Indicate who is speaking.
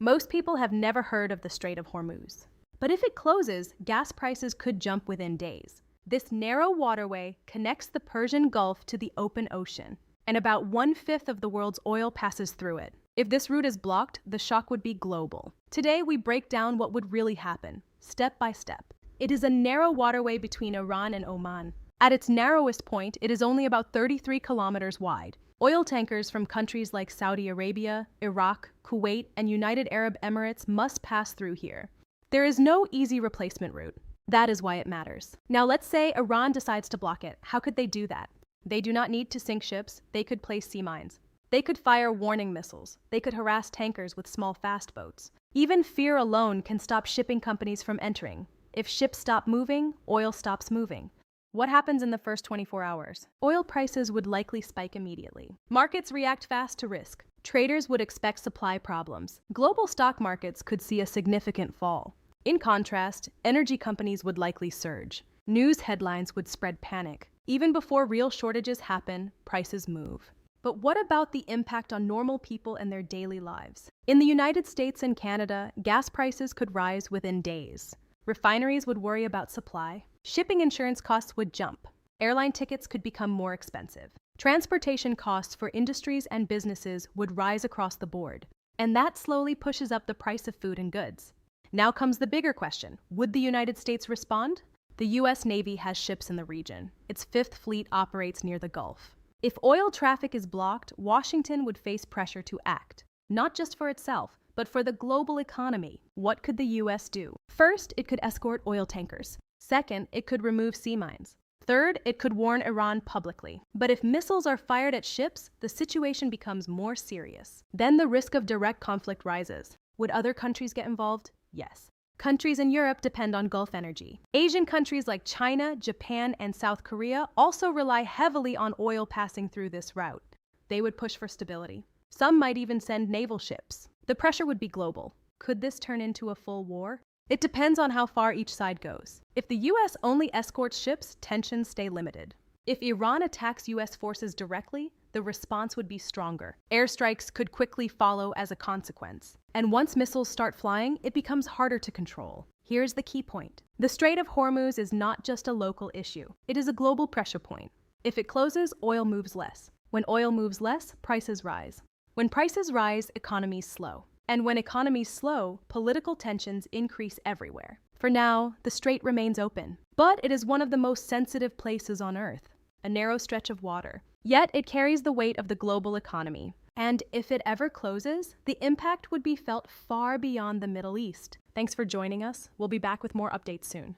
Speaker 1: Most people have never heard of the Strait of Hormuz. But if it closes, gas prices could jump within days. This narrow waterway connects the Persian Gulf to the open ocean, and about 1/5 of the world's oil passes through it. If this route is blocked, the shock would be global. Today, we break down what would really happen, step by step. It is a narrow waterway between Iran and Oman. At its narrowest point, it is only about 33 kilometers wide. Oil tankers from countries like Saudi Arabia, Iraq, Kuwait, and United Arab Emirates must pass through here. There is no easy replacement route. That is why it matters. Now let's say Iran decides to block it. How could they do that? They do not need to sink ships. They could place sea mines. They could fire warning missiles. They could harass tankers with small fast boats. Even fear alone can stop shipping companies from entering. If ships stop moving, oil stops moving. What happens in the first 24 hours? Oil prices would likely spike immediately. Markets react fast to risk. Traders would expect supply problems. Global stock markets could see a significant fall. In contrast, energy companies would likely surge. News headlines would spread panic. Even before real shortages happen, prices move. But what about the impact on normal people and their daily lives? In the United States and Canada, gas prices could rise within days. Refineries would worry about supply. Shipping insurance costs would jump. Airline tickets could become more expensive. Transportation costs for industries and businesses would rise across the board. And that slowly pushes up the price of food and goods. Now comes the bigger question. Would the United States respond? The U.S. Navy has ships in the region. Its Fifth Fleet operates near the Gulf. If oil traffic is blocked, Washington would face pressure to act, not just for itself, but for the global economy. What could the U.S. do? First, it could escort oil tankers. Second, it could remove sea mines. Third, it could warn Iran publicly. But if missiles are fired at ships, the situation becomes more serious. Then the risk of direct conflict rises. Would other countries get involved? Yes. Countries in Europe depend on Gulf energy. Asian countries like China, Japan, and South Korea also rely heavily on oil passing through this route. They would push for stability. Some might even send naval ships. The pressure would be global. Could this turn into a full war? It depends on how far each side goes. If the U.S. only escorts ships, tensions stay limited. If Iran attacks U.S. forces directly, the response would be stronger. Airstrikes could quickly follow as a consequence. And once missiles start flying, it becomes harder to control. Here's the key point. The Strait of Hormuz is not just a local issue. It is a global pressure point. If it closes, oil moves less. When oil moves less, prices rise. When prices rise, economies slow. And when economies slow, political tensions increase everywhere. For now, the strait remains open. But it is one of the most sensitive places on Earth, a narrow stretch of water. Yet it carries the weight of the global economy. And if it ever closes, the impact would be felt far beyond the Middle East. Thanks for joining us. We'll be back with more updates soon.